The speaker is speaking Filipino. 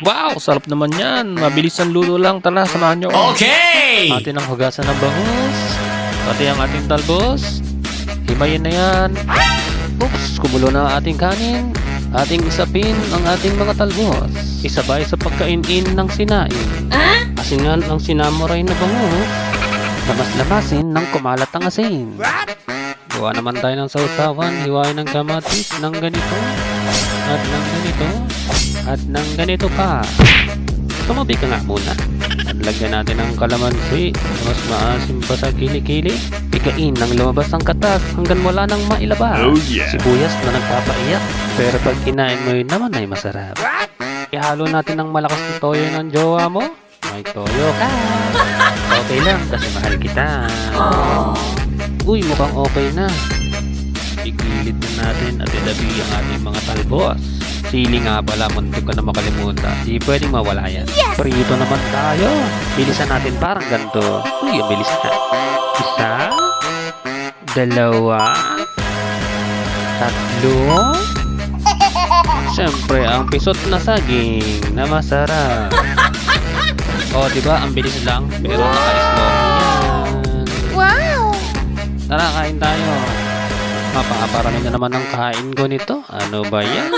Wow, sarap naman yan. Mabilis ang luto lang. Tara, samahan nyo. Okay! Atin ang hugasan ng bangus. Pati ang ating talbos. Himayin na yan. Oops, kumulo na ang ating kanin. Ating isapin ang ating mga talbos. Isabay sa pagkain-in ng sinain. Asingan ang sinamuray na bangus. Lamas-lamasin ng kumalat ang asin. Gawa naman tayo ng sausawan. Hiwain ng kamatis ng ganito. At ng ganito. At ng ganito pa. Tumabi ka nga muna. At lagyan natin ng kalamansi. Mas maasim pa sa kilikili. Pikain ng lumabas ang katas hanggang wala nang mailabas. Oh, yeah. Sibuyas na nagpapaiyak. Pero pag kinain mo yun naman ay masarap. Ihalo natin ng malakas na toyo ng jowa mo. May toyo ka. Okay lang kasi mahal kita. Uy, mukhang okay na. Igilit na natin at ilabi ang ating mga talbos. Sili nga pala, muntik ko na makalimutan. Di pwedeng mawala yan. Prito naman tayo. Bilisan natin parang ganito. Uy, ang bilis na. Isa. Dalawa. Tatlo. Siyempre, ang pisot na saging na masarap. O, diba? Ang bilis lang. Pero naka-slow yan. Wow! Tara, kain tayo. Mapaparami na naman ang kain ko nito. Ano ba yan?